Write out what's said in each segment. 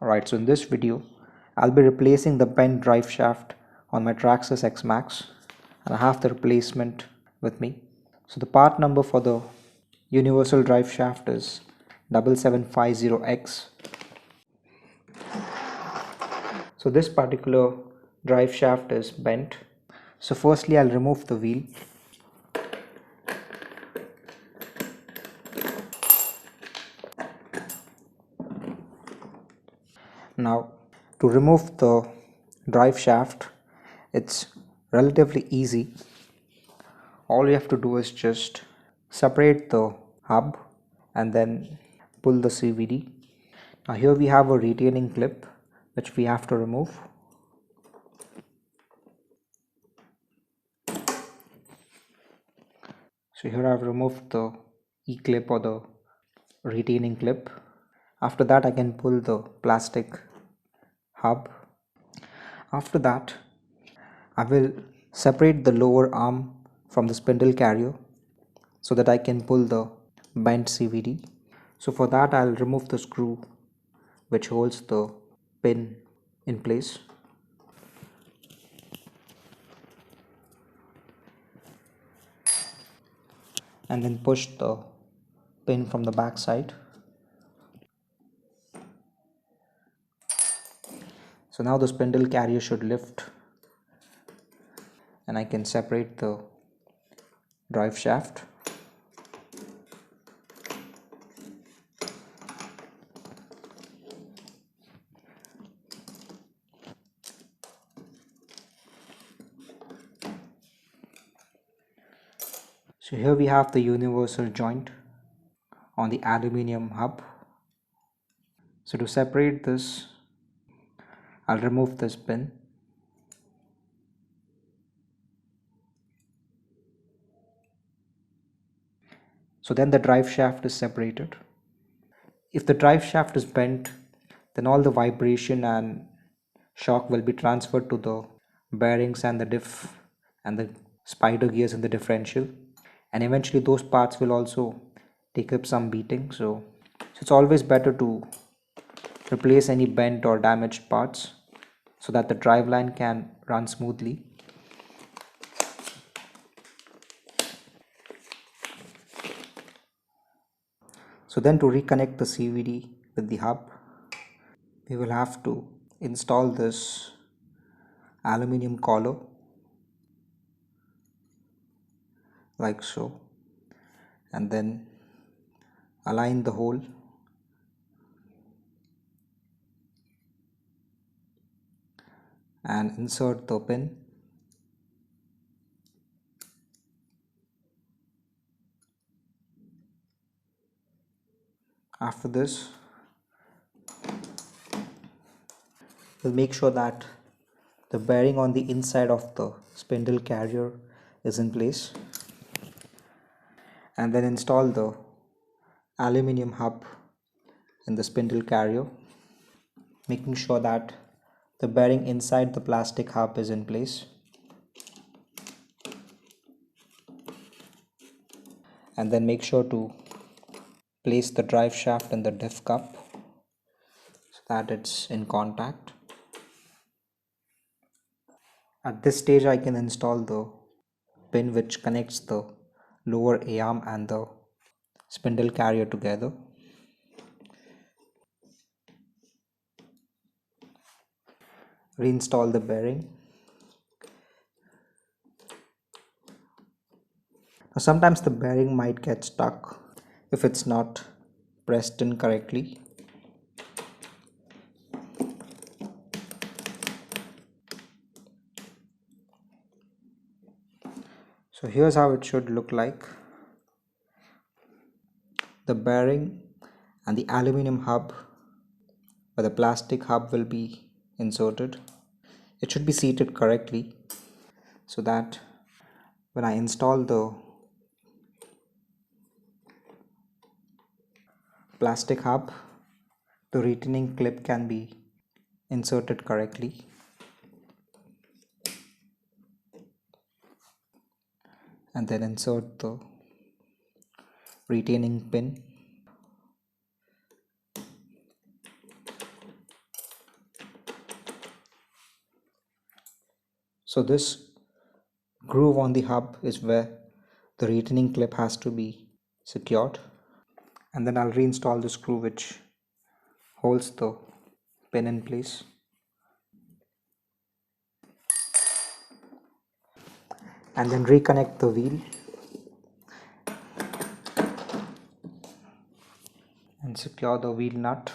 Alright, so in this video, I'll be replacing the bent drive shaft on my Traxxas X-Maxx, and I have the replacement with me. So the part number for the universal drive shaft is 7750X. So this particular drive shaft is bent. So firstly, I'll remove the wheel. Now, to remove the drive shaft, it's relatively easy. All you have to do is just separate the hub and then pull the CVD. Now here we have a retaining clip which we have to remove. So here I've removed the E-clip or the retaining clip. After that I can pull the plastic hub. After that I will separate the lower arm from the spindle carrier so that I can pull the bent CVD. So for that I'll remove the screw which holds the pin in place. And then push the pin from the back side. So now the spindle carrier should lift and I can separate the drive shaft. So here we have the universal joint on the aluminium hub. So to separate this, I'll remove this pin. So then the drive shaft is separated. If the drive shaft is bent, then all the vibration and shock will be transferred to the bearings and the diff and the spider gears in the differential, and eventually those parts will also take up some beating. So it's always better to replace any bent or damaged parts so that the drive line can run smoothly. So then to reconnect the CVD with the hub, we will have to install this aluminium collar like so, and then align the hole and insert the pin. After this, we'll make sure that the bearing on the inside of the spindle carrier is in place, and then install the aluminium hub in the spindle carrier, making sure that the bearing inside the plastic hub is in place. And then make sure to place the drive shaft in the diff cup so that it's in contact. At this stage I can install the pin which connects the lower A-arm and the spindle carrier together. Reinstall the bearing. Now sometimes the bearing might get stuck if it's not pressed in correctly. So here's how it should look like. The bearing and the aluminium hub where the plastic hub will be inserted. It should be seated correctly so that when I install the plastic hub, the retaining clip can be inserted correctly. And then insert the retaining pin. So this groove on the hub is where the retaining clip has to be secured, and then I'll reinstall the screw which holds the pin in place. And then reconnect the wheel and secure the wheel nut.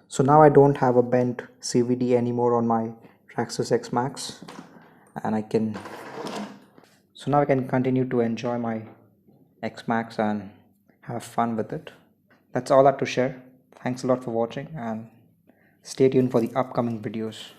So now I don't have a bent CVD anymore on my Traxxas X-Maxx, and I can continue to enjoy my X-Maxx and have fun with it. That's all I have to share. Thanks a lot for watching, and stay tuned for the upcoming videos.